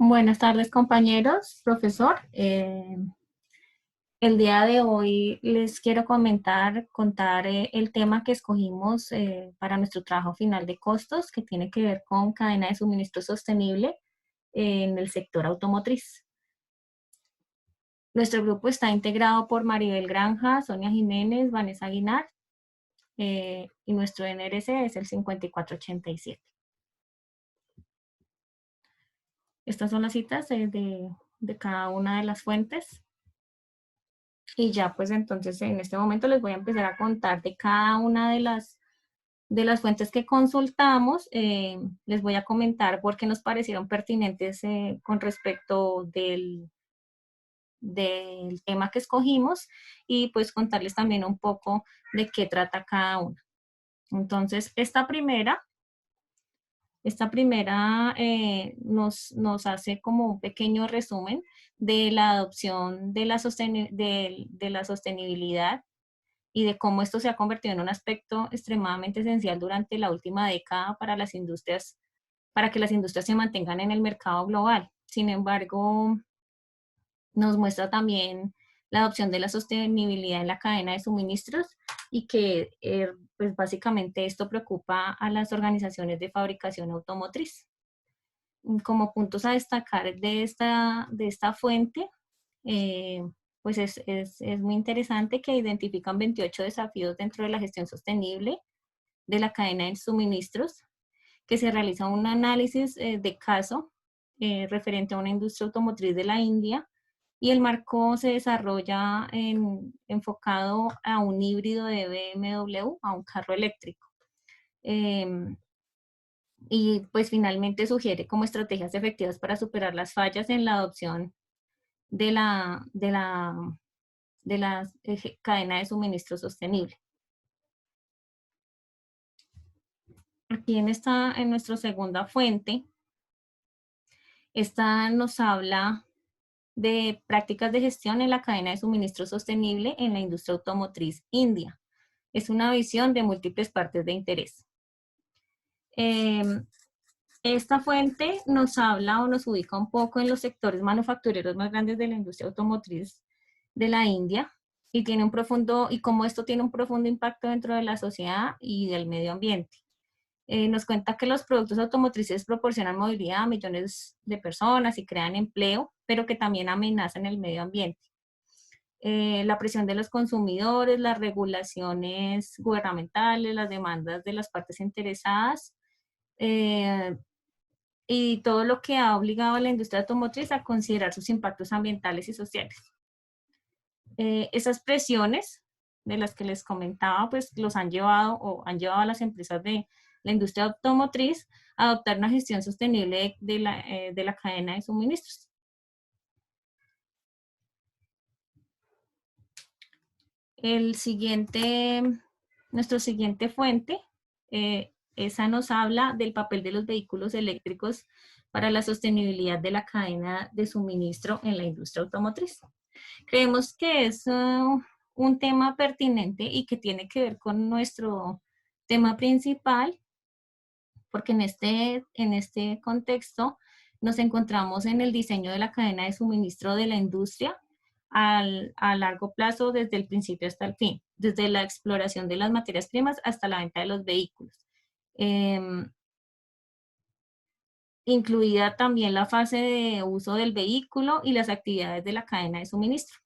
Buenas tardes, compañeros, profesor. El día de hoy les quiero contar el tema que escogimos para nuestro trabajo final de costos, que tiene que ver con cadena de suministro sostenible en el sector automotriz. Nuestro grupo está integrado por Maribel Granja, Sonia Jiménez, Vanessa Aguinar, y nuestro NRC es el 5487. Estas son las citas de cada una de las fuentes. Y ya pues entonces en este momento les voy a empezar a contar de cada una de las fuentes que consultamos. Les voy a comentar por qué nos parecieron pertinentes con respecto del tema que escogimos y pues contarles también un poco de qué trata cada una. Entonces, esta primera nos hace como un pequeño resumen de la adopción de la sostenibilidad y de cómo esto se ha convertido en un aspecto extremadamente esencial durante la última década para que las industrias se mantengan en el mercado global. Sin embargo, nos muestra también la adopción de la sostenibilidad en la cadena de suministros y que pues básicamente esto preocupa a las organizaciones de fabricación automotriz. Como puntos a destacar de esta fuente, eh, pues es muy interesante que identifican 28 desafíos dentro de la gestión sostenible de la cadena de suministros, que se realiza un análisis de caso referente a una industria automotriz de la India y el marco se desarrolla enfocado a un híbrido de BMW, a un carro eléctrico. Eh, y pues finalmente sugiere como estrategias efectivas para superar las fallas en la adopción de la cadena de suministro sostenible. Aquí en nuestra segunda fuente, esta nos habla de prácticas de gestión en la cadena de suministro sostenible en la industria automotriz india. Es una visión de múltiples partes de interés. Esta fuente nos habla o nos ubica un poco en los sectores manufactureros más grandes de la industria automotriz de la India y cómo esto tiene un profundo impacto dentro de la sociedad y del medio ambiente. Nos cuenta que los productos automotrices proporcionan movilidad a millones de personas y crean empleo, pero que también amenazan el medio ambiente. La presión de los consumidores, las regulaciones gubernamentales, las demandas de las partes interesadas, eh, y todo lo que ha obligado a la industria automotriz a considerar sus impactos ambientales y sociales. Esas presiones de las que les comentaba, pues los han llevado a las empresas de la industria automotriz a adoptar una gestión sostenible de la cadena de suministros. Nuestra siguiente fuente, esa nos habla del papel de los vehículos eléctricos para la sostenibilidad de la cadena de suministro en la industria automotriz. Creemos que es un tema pertinente y que tiene que ver con nuestro tema principal, porque en este contexto nos encontramos en el diseño de la cadena de suministro de la industria a largo plazo desde el principio hasta el fin, desde la exploración de las materias primas hasta la venta de los vehículos. Incluida también la fase de uso del vehículo y las actividades de la cadena de suministro.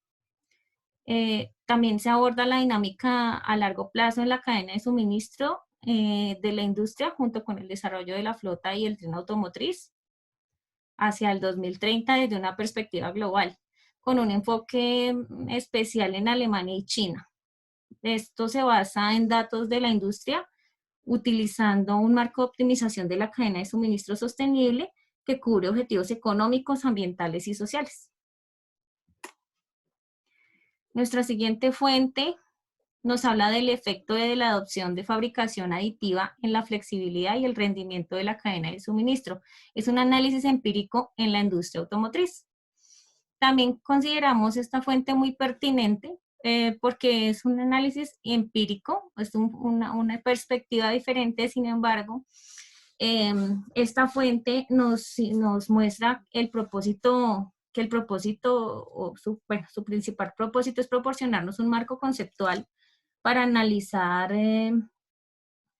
También se aborda la dinámica a largo plazo en la cadena de suministro de la industria junto con el desarrollo de la flota y el tren automotriz hacia el 2030 desde una perspectiva global, con un enfoque especial en Alemania y China. Esto se basa en datos de la industria utilizando un marco de optimización de la cadena de suministro sostenible que cubre objetivos económicos, ambientales y sociales. Nuestra siguiente fuente nos habla del efecto de la adopción de fabricación aditiva en la flexibilidad y el rendimiento de la cadena de suministro. Es un análisis empírico en la industria automotriz. También consideramos esta fuente muy pertinente porque es un análisis empírico, es una perspectiva diferente, sin embargo, esta fuente nos muestra el propósito, que el propósito, o bueno, su principal propósito es proporcionarnos un marco conceptual para analizar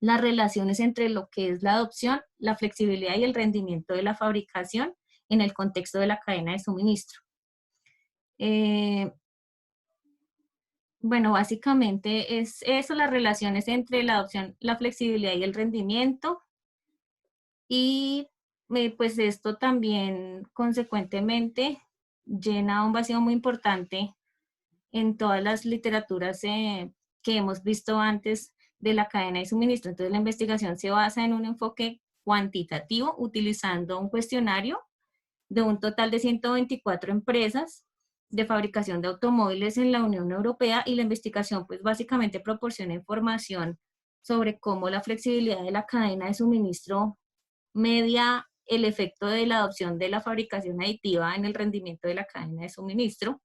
las relaciones entre lo que es la adopción, la flexibilidad y el rendimiento de la fabricación en el contexto de la cadena de suministro. Bueno, básicamente es eso, las relaciones entre la adopción, la flexibilidad y el rendimiento. Y pues esto también consecuentemente llena un vacío muy importante en todas las literaturas que hemos visto antes de la cadena de suministro. Entonces la investigación se basa en un enfoque cuantitativo utilizando un cuestionario de un total de 124 empresas de fabricación de automóviles en la Unión Europea, y la investigación pues básicamente proporciona información sobre cómo la flexibilidad de la cadena de suministro media el efecto de la adopción de la fabricación aditiva en el rendimiento de la cadena de suministro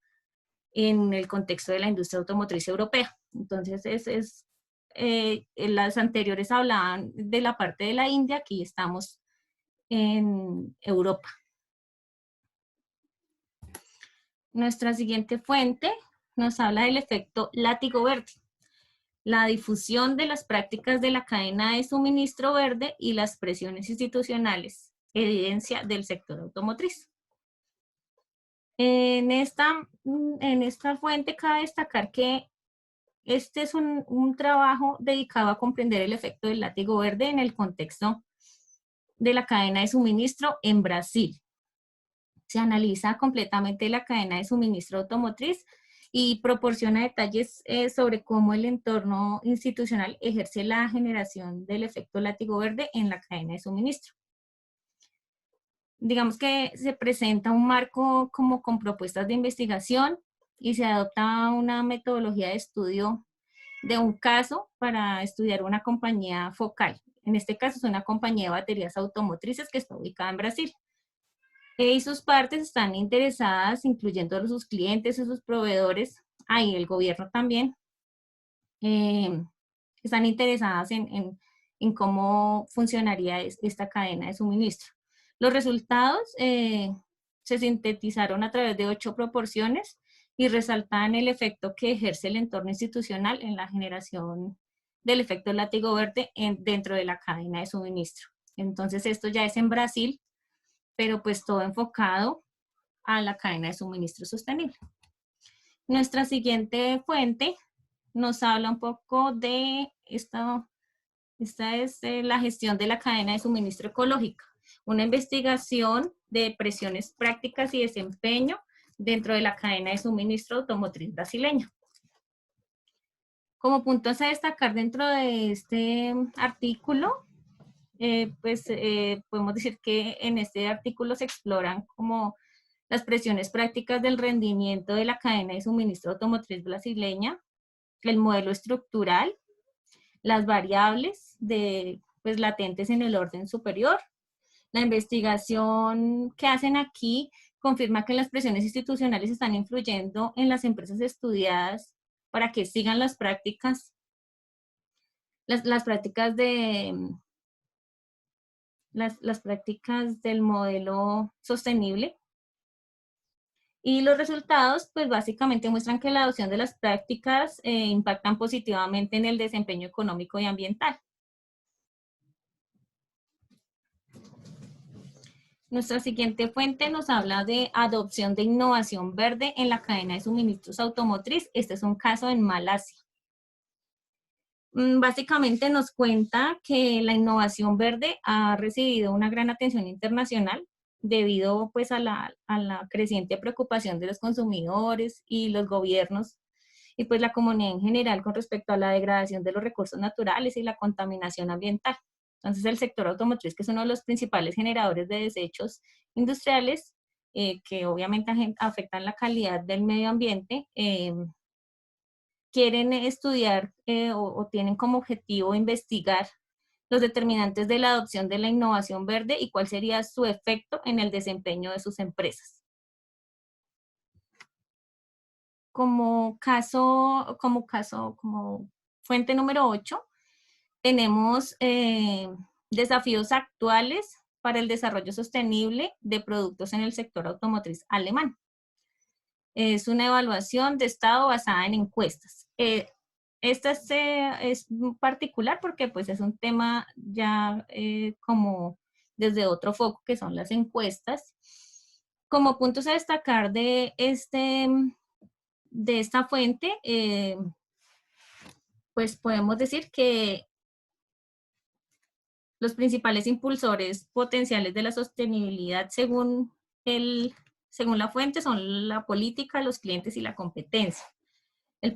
en el contexto de la industria automotriz europea. Entonces, las anteriores hablaban de la parte de la India, aquí estamos en Europa. Nuestra siguiente fuente nos habla del efecto látigo verde, la difusión de las prácticas de la cadena de suministro verde y las presiones institucionales, evidencia del sector automotriz. En esta fuente cabe destacar que este es un trabajo dedicado a comprender el efecto del látigo verde en el contexto de la cadena de suministro en Brasil. Se analiza completamente la cadena de suministro automotriz y proporciona detalles sobre cómo el entorno institucional ejerce la generación del efecto látigo verde en la cadena de suministro. Digamos que se presenta un marco como con propuestas de investigación y se adopta una metodología de estudio de un caso para estudiar una compañía focal. En este caso es una compañía de baterías automotrices que está ubicada en Brasil. Y sus partes están interesadas, incluyendo a sus clientes y sus proveedores, ahí el gobierno también, están interesadas en cómo funcionaría esta cadena de suministro. Los resultados se sintetizaron a través de 8 proporciones y resaltan el efecto que ejerce el entorno institucional en la generación del efecto látigo verde dentro de la cadena de suministro. Entonces esto ya es en Brasil, pero pues todo enfocado a la cadena de suministro sostenible. Nuestra siguiente fuente nos habla un poco de esta es la gestión de la cadena de suministro ecológica, una investigación de presiones prácticas y desempeño dentro de la cadena de suministro automotriz brasileña. Como puntos a destacar dentro de este artículo, podemos decir que en este artículo se exploran como las presiones prácticas del rendimiento de la cadena de suministro automotriz brasileña, el modelo estructural, las variables pues, latentes en el orden superior. La investigación que hacen aquí confirma que las presiones institucionales están influyendo en las empresas estudiadas para que sigan las prácticas, las prácticas las prácticas del modelo sostenible. Y los resultados, pues básicamente muestran que la adopción de las prácticas impactan positivamente en el desempeño económico y ambiental. Nuestra siguiente fuente nos habla de adopción de innovación verde en la cadena de suministros automotriz. Este es un caso en Malasia. Básicamente nos cuenta que la innovación verde ha recibido una gran atención internacional debido pues a la creciente preocupación de los consumidores y los gobiernos y pues la comunidad en general con respecto a la degradación de los recursos naturales y la contaminación ambiental. Entonces el sector automotriz, que es uno de los principales generadores de desechos industriales, que obviamente afectan la calidad del medio ambiente, quieren estudiar o tienen como objetivo investigar los determinantes de la adopción de la innovación verde y cuál sería su efecto en el desempeño de sus empresas. Como fuente número 8, tenemos Desafíos actuales para el desarrollo sostenible de productos en el sector automotriz alemán. Es una evaluación de estado basada en encuestas. Esta es particular porque pues es un tema ya como desde otro foco que son las encuestas. Como puntos a destacar de esta fuente, pues podemos decir que los principales impulsores potenciales de la sostenibilidad según la fuente son la política, los clientes y la competencia. El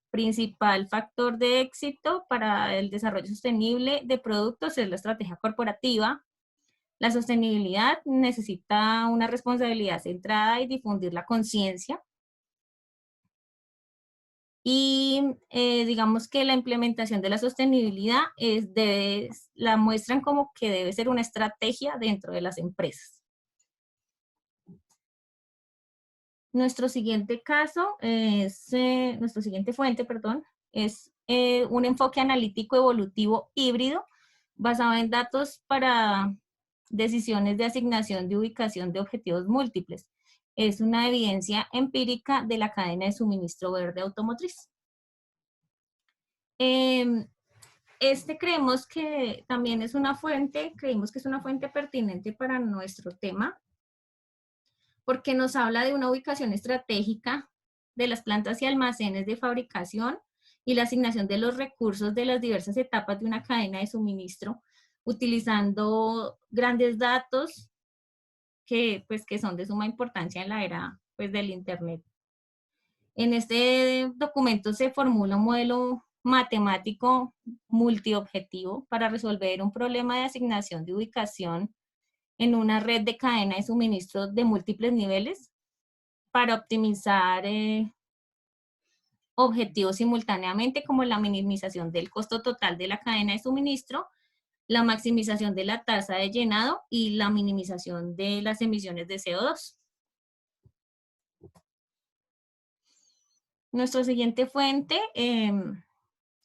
principal factor de éxito para el desarrollo sostenible de productos es la estrategia corporativa. La sostenibilidad necesita una responsabilidad centrada y difundir la conciencia. Y digamos que la implementación de la sostenibilidad la muestran como que debe ser una estrategia dentro de las empresas. Nuestro siguiente fuente, perdón, es un enfoque analítico evolutivo híbrido basado en datos para decisiones de asignación de ubicación de objetivos múltiples. Es una evidencia empírica de la cadena de suministro verde automotriz. Creemos que también es una fuente, creímos que es una fuente pertinente para nuestro tema, porque nos habla de una ubicación estratégica de las plantas y almacenes de fabricación y la asignación de los recursos de las diversas etapas de una cadena de suministro, utilizando grandes datos que son de suma importancia en la era pues, del Internet. En este documento se formula un modelo matemático multiobjetivo para resolver un problema de asignación de ubicación en una red de cadena de suministro de múltiples niveles para optimizar objetivos simultáneamente como la minimización del costo total de la cadena de suministro, la maximización de la tasa de llenado y la minimización de las emisiones de CO2. Nuestra siguiente fuente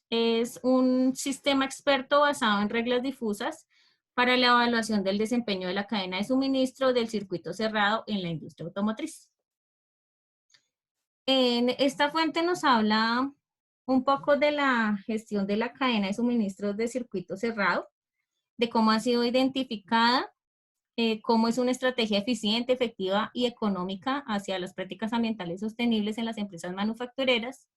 es un sistema experto basado en reglas difusas para la evaluación del desempeño de la cadena de suministro del circuito cerrado en la industria automotriz. En esta fuente nos habla un poco de la gestión de la cadena de suministros de circuito cerrado, de cómo ha sido identificada, cómo es una estrategia eficiente, efectiva y económica hacia las prácticas ambientales sostenibles en las empresas manufactureras.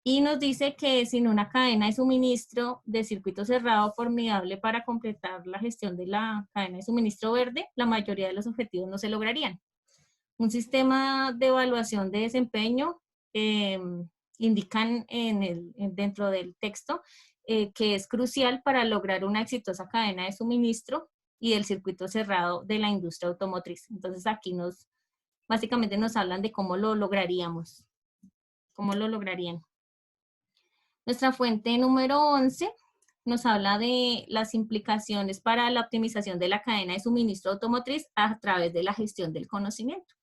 Y nos dice que sin una cadena de suministro de circuito cerrado formidable para completar la gestión de la cadena de suministro verde, la mayoría de los objetivos no se lograrían. Un sistema de evaluación de desempeño indican dentro del texto que es crucial para lograr una exitosa cadena de suministro y el circuito cerrado de la industria automotriz. Entonces aquí básicamente nos hablan de cómo lo lograríamos, cómo lo lograrían. Nuestra fuente número 11 nos habla de las implicaciones para la optimización de la cadena de suministro automotriz a través de la gestión del conocimiento.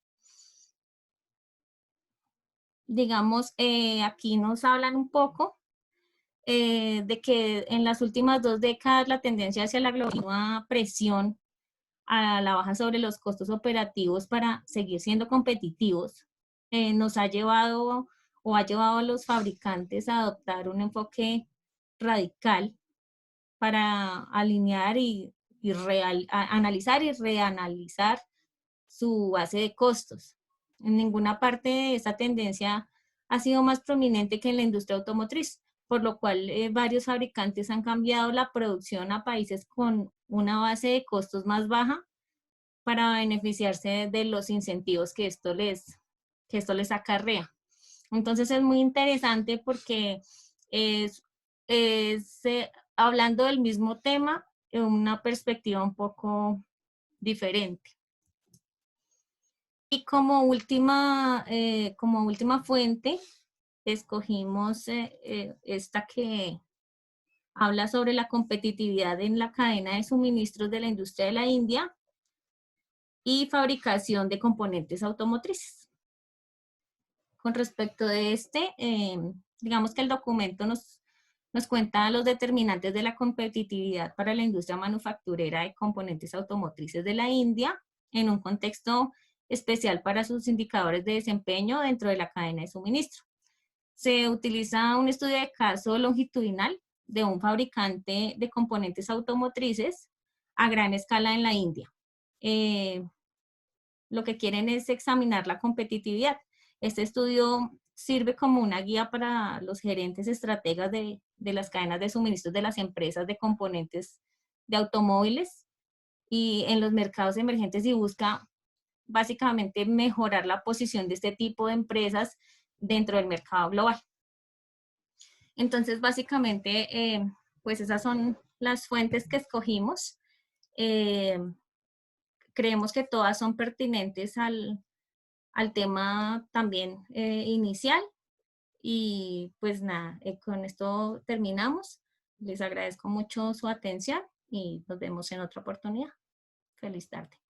Digamos, aquí nos hablan un poco de que en las últimas 2 décadas la tendencia hacia la global presión a la baja sobre los costos operativos para seguir siendo competitivos nos ha llevado o ha llevado a los fabricantes a adoptar un enfoque radical para alinear y analizar y reanalizar su base de costos. En ninguna parte de esta tendencia ha sido más prominente que en la industria automotriz, por lo cual varios fabricantes han cambiado la producción a países con una base de costos más baja para beneficiarse de los incentivos que esto les acarrea. Entonces es muy interesante porque es hablando del mismo tema en una perspectiva un poco diferente. Y como última fuente, escogimos esta que habla sobre la competitividad en la cadena de suministros de la industria de la India y fabricación de componentes automotrices. Con respecto de digamos que el documento nos nos cuenta los determinantes de la competitividad para la industria manufacturera de componentes automotrices de la India en un contexto especial para sus indicadores de desempeño dentro de la cadena de suministro. Se utiliza un estudio de caso longitudinal de un fabricante de componentes automotrices a gran escala en la India. Lo que quieren es examinar la competitividad. Este estudio sirve como una guía para los gerentes estrategas de las cadenas de suministros de las empresas de componentes de automóviles y en los mercados emergentes y busca básicamente mejorar la posición de este tipo de empresas dentro del mercado global. Entonces, básicamente, pues esas son las fuentes que escogimos. Eh, creemos que todas son pertinentes al tema también inicial. Y pues nada, con esto terminamos. Les agradezco mucho su atención y nos vemos en otra oportunidad. Feliz tarde.